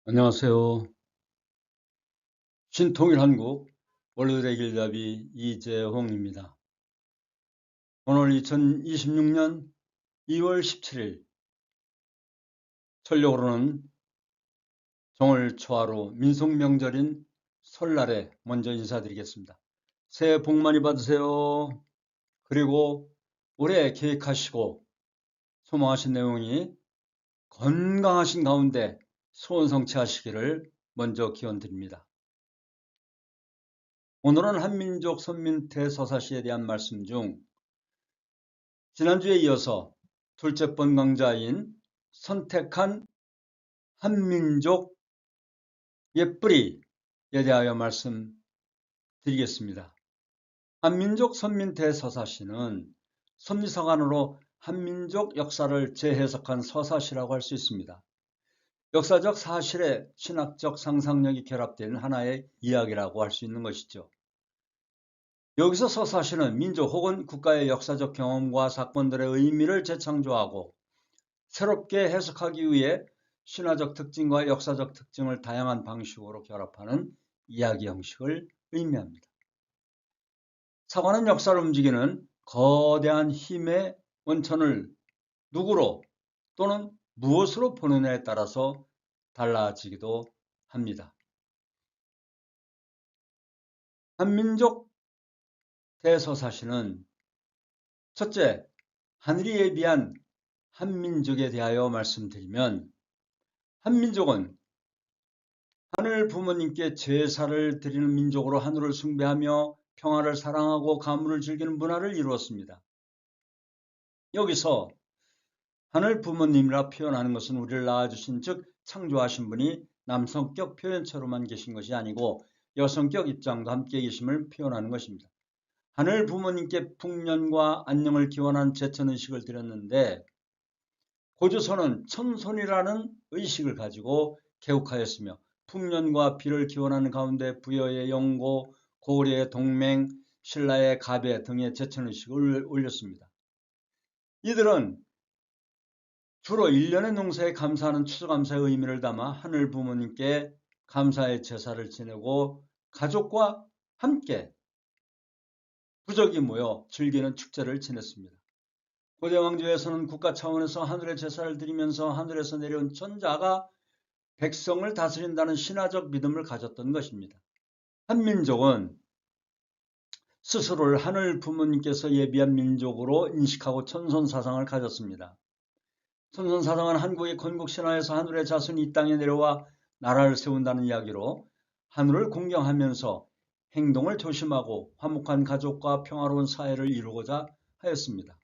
안녕하세요. 신통일한국 원로들의 길잡이 이재홍입니다. 오늘 2026년 2월 17일 철력으로는 정월 초하루 민속명절인 설날에 먼저 인사드리겠습니다. 새해 복 많이 받으세요. 그리고 올해 계획하시고 소망하신 내용이 건강하신 가운데 소원 성취하시기를 먼저 기원드립니다. 오늘은 한민족 선민태 서사시에 대한 말씀 중 지난주에 이어서 둘째 번 강좌인 선택한 한민족 옛뿌리에 대하여 말씀드리겠습니다. 한민족 선민태 서사시는 섭리사관으로 한민족 역사를 재해석한 서사시라고 할 수 있습니다. 역사적 사실에 신학적 상상력이 결합된 하나의 이야기라고 할 수 있는 것이죠. 여기서 서사시는 민족 혹은 국가의 역사적 경험과 사건들의 의미를 재창조하고 새롭게 해석하기 위해 신화적 특징과 역사적 특징을 다양한 방식으로 결합하는 이야기 형식을 의미합니다. 사관은 역사를 움직이는 거대한 힘의 원천을 누구로 또는 무엇으로 보느냐에 따라서 달라지기도 합니다. 한민족 대서사시는 첫째, 하늘이 예비한 한민족에 대하여 말씀드리면 한민족은 하늘 부모님께 제사를 드리는 민족으로 하늘을 숭배하며 평화를 사랑하고 가물을 즐기는 문화를 이루었습니다. 여기서 하늘 부모님이라 표현하는 것은 우리를 낳아주신 즉 창조하신 분이 남성격 표현처럼만 계신 것이 아니고 여성격 입장도 함께 계심을 표현하는 것입니다. 하늘 부모님께 풍년과 안녕을 기원한 제천의식을 드렸는데 고조선은 천손이라는 의식을 가지고 개국하였으며 풍년과 비를 기원하는 가운데 부여의 영고, 고려의 동맹, 신라의 가배 등의 제천의식을 올렸습니다. 이들은 주로 1년의 농사에 감사하는 추수감사의 의미를 담아 하늘 부모님께 감사의 제사를 지내고 가족과 함께 부적이 모여 즐기는 축제를 지냈습니다. 고대 왕조에서는 국가 차원에서 하늘의 제사를 드리면서 하늘에서 내려온 천자가 백성을 다스린다는 신화적 믿음을 가졌던 것입니다. 한민족은 스스로를 하늘 부모님께서 예비한 민족으로 인식하고 천손사상을 가졌습니다. 천손사상은 한국의 건국신화에서 하늘의 자손이 이 땅에 내려와 나라를 세운다는 이야기로 하늘을 공경하면서 행동을 조심하고 화목한 가족과 평화로운 사회를 이루고자 하였습니다.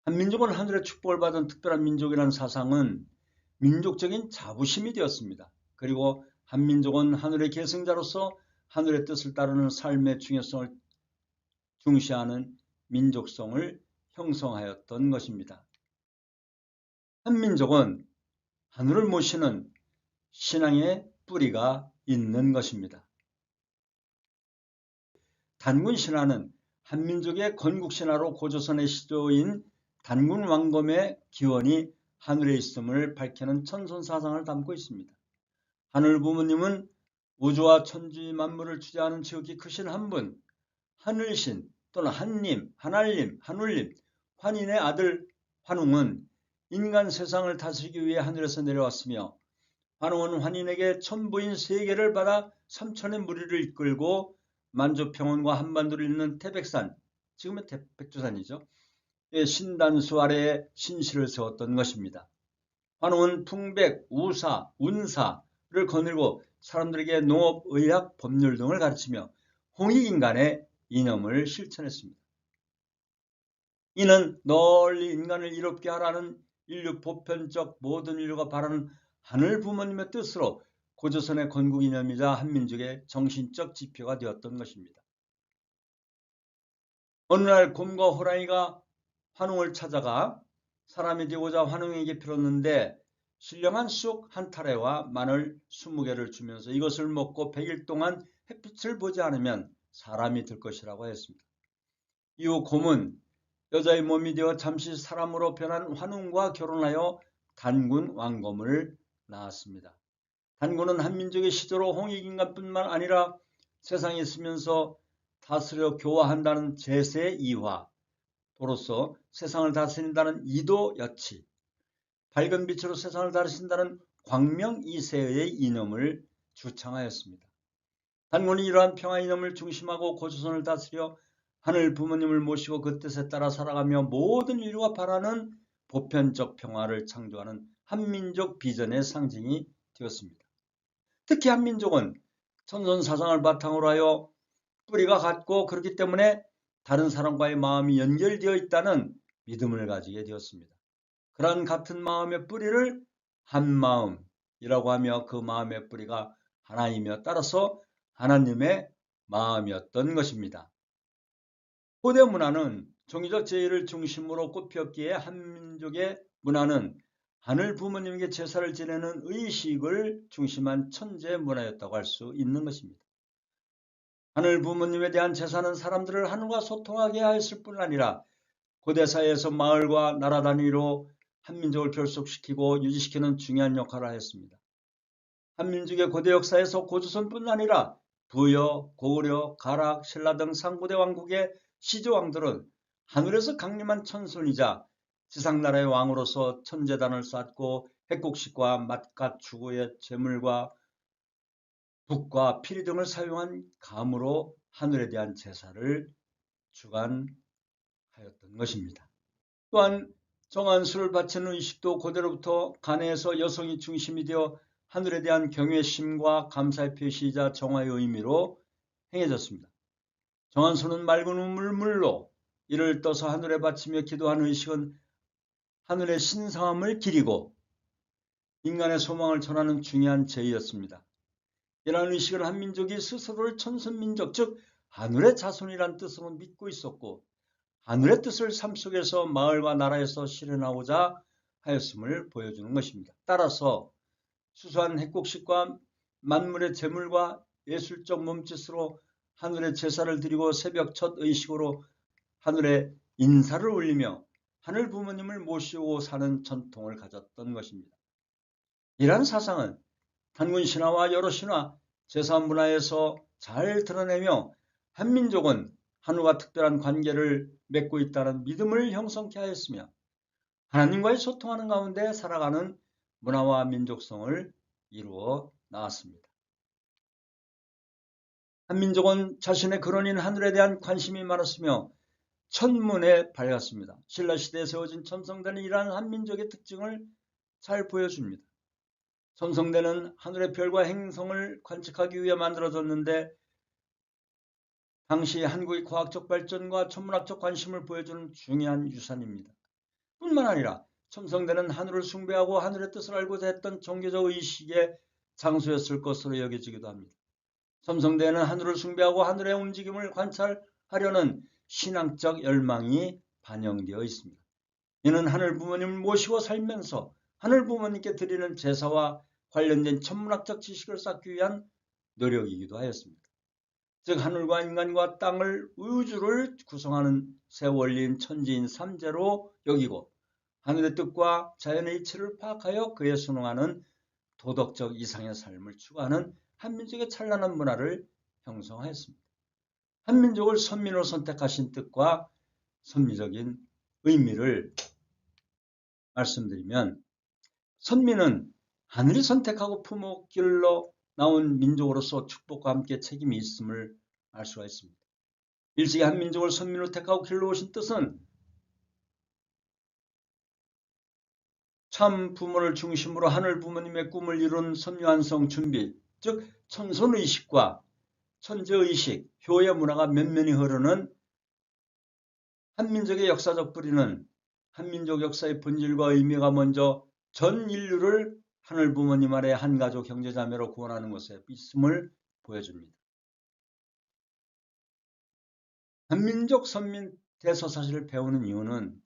한민족은 하늘의 축복을 받은 특별한 민족이라는 사상은 민족적인 자부심이 되었습니다. 그리고 한민족은 하늘의 계승자로서 하늘의 뜻을 따르는 삶의 중요성을 중시하는 민족성을 형성하였던 것입니다. 한민족은 하늘을 모시는 신앙의 뿌리가 있는 것입니다. 단군신화는 한민족의 건국신화로 고조선의 시조인 단군왕검의 기원이 하늘에 있음을 밝히는 천손사상을 담고 있습니다. 하늘 부모님은 우주와 천지 만물을 주재하는 지극히 크신 한 분, 하늘신 또는 한님, 한알님, 한울님, 환인의 아들 환웅은 인간 세상을 다스리기 위해 하늘에서 내려왔으며 환웅은 환인에게 천부인 세계를 받아 삼천의 무리를 이끌고 만주평원과 한반도를 잇는 태백산, 지금은 백두산이죠. 신단수 아래에 신실을 세웠던 것입니다. 환웅은 풍백, 우사, 운사를 거느리고 사람들에게 농업, 의학, 법률 등을 가르치며 홍익인간의 이념을 실천했습니다. 이는 널리 인간을 이롭게 하라는 인류 보편적 모든 인류가 바라는 하늘 부모님의 뜻으로 고조선의 건국 이념이자 한민족의 정신적 지표가 되었던 것입니다. 어느 날 곰과 호랑이가 환웅을 찾아가 사람이 되고자 환웅에게 빌었는데 신령한 쑥 한 타래와 마늘 20개를 주면서 이것을 먹고 100일 동안 햇빛을 보지 않으면 사람이 될 것이라고 했습니다. 이후 곰은 여자의 몸이 되어 잠시 사람으로 변한 환웅과 결혼하여 단군 왕검을 낳았습니다. 단군은 한민족의 시조로 홍익인간뿐만 아니라 세상에 있으면서 다스려 교화한다는 제세 이화, 도로서 세상을 다스린다는 이도 여치, 밝은 빛으로 세상을 다스린다는 광명 이세의 이념을 주창하였습니다. 단군이 이러한 평화 이념을 중심하고 고조선을 다스려 하늘 부모님을 모시고 그 뜻에 따라 살아가며 모든 인류가 바라는 보편적 평화를 창조하는 한민족 비전의 상징이 되었습니다. 특히 한민족은 천선사상을 바탕으로 하여 뿌리가 같고 그렇기 때문에 다른 사람과의 마음이 연결되어 있다는 믿음을 가지게 되었습니다. 그러한 같은 마음의 뿌리를 한마음이라고 하며 그 마음의 뿌리가 하나이며 따라서 하나님의 마음이었던 것입니다. 고대 문화는 종교적 제의를 중심으로 꼽혔기에 한민족의 문화는 하늘 부모님에게 제사를 지내는 의식을 중심한 천재 문화였다고 할 수 있는 것입니다. 하늘 부모님에 대한 제사는 사람들을 하늘과 소통하게 하였을 뿐 아니라 고대 사회에서 마을과 나라 단위로 한민족을 결속시키고 유지시키는 중요한 역할을 하였습니다. 한민족의 고대 역사에서 고조선뿐 아니라 부여, 고구려, 가락, 신라 등 상고대 왕국의 시조왕들은 하늘에서 강림한 천손이자 지상나라의 왕으로서 천재단을 쌓고 핵국식과 맛갓 추구의 제물과 북과 피리 등을 사용한 감으로 하늘에 대한 제사를 주관하였던 것입니다. 또한 정한수를 바치는 의식도 고대로부터 간에서 여성이 중심이 되어 하늘에 대한 경외심과 감사의 표시이자 정화의 의미로 행해졌습니다. 정한수는 맑은 우물물로 이를 떠서 하늘에 바치며 기도하는 의식은 하늘의 신성함을 기리고 인간의 소망을 전하는 중요한 제의였습니다. 이러한 의식은 한민족이 스스로를 천선민족, 즉 하늘의 자손이란 뜻으로 믿고 있었고 하늘의 뜻을 삶 속에서 마을과 나라에서 실현하고자 하였음을 보여주는 것입니다. 따라서 수수한 핵국식과 만물의 제물과 예술적 몸짓으로 하늘의 제사를 드리고 새벽 첫 의식으로 하늘에 인사를 올리며 하늘 부모님을 모시고 사는 전통을 가졌던 것입니다. 이러한 사상은 단군 신화와 여러 신화, 제사 문화에서 잘 드러내며 한민족은 하늘과 특별한 관계를 맺고 있다는 믿음을 형성케 하였으며 하나님과의 소통하는 가운데 살아가는 문화와 민족성을 이루어 나왔습니다. 한민족은 자신의 근원인 하늘에 대한 관심이 많았으며 천문에 밝았습니다. 신라시대에 세워진 첨성대는 이러한 한민족의 특징을 잘 보여줍니다. 첨성대는 하늘의 별과 행성을 관측하기 위해 만들어졌는데 당시 한국의 과학적 발전과 천문학적 관심을 보여주는 중요한 유산입니다. 뿐만 아니라 첨성대는 하늘을 숭배하고 하늘의 뜻을 알고자 했던 종교적 의식의 장소였을 것으로 여겨지기도 합니다. 첨성대에는 하늘을 숭배하고 하늘의 움직임을 관찰하려는 신앙적 열망이 반영되어 있습니다. 이는 하늘 부모님을 모시고 살면서 하늘 부모님께 드리는 제사와 관련된 천문학적 지식을 쌓기 위한 노력이기도 하였습니다. 즉 하늘과 인간과 땅을 우주를 구성하는 새 원리인 천지인 삼재로 여기고 하늘의 뜻과 자연의 이치를 파악하여 그에 순응하는 도덕적 이상의 삶을 추구하는 한민족의 찬란한 문화를 형성하였습니다. 한민족을 선민으로 선택하신 뜻과 선미적인 의미를 말씀드리면 선민은 하늘이 선택하고 품어길러 나온 민족으로서 축복과 함께 책임이 있음을 알 수가 있습니다. 일찍이 한민족을 선민으로 택하고 길러오신 뜻은 참 부모를 중심으로 하늘 부모님의 꿈을 이룬 선유한성 준비, 즉 천손의식과 천재의식, 효의 문화가 면면히 흐르는 한민족의 역사적 뿌리는 한민족 역사의 본질과 의미가 먼저 전 인류를 하늘 부모님 아래 한 가족 형제자매로 구원하는 것에 있음을 보여줍니다. 한민족 선민 대서사시를 배우는 이유는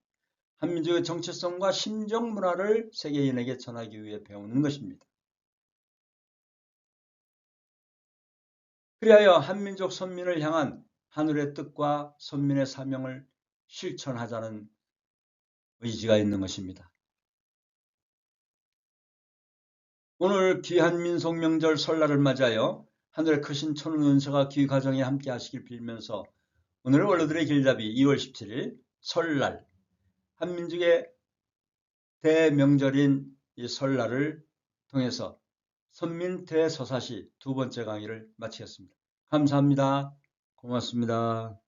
한민족의 정체성과 심정 문화를 세계인에게 전하기 위해 배우는 것입니다. 그리하여 한민족 선민을 향한 하늘의 뜻과 선민의 사명을 실천하자는 의지가 있는 것입니다. 오늘 귀한 민속명절 설날을 맞이하여 하늘에 크신 천운 은사가 귀 가정에 함께 하시길 빌면서 오늘의 원로들의 길잡이 2월 17일 설날, 한민족의 대명절인 이 설날을 통해서 선민대서사시 두 번째 강의를 마치겠습니다. 감사합니다. 고맙습니다.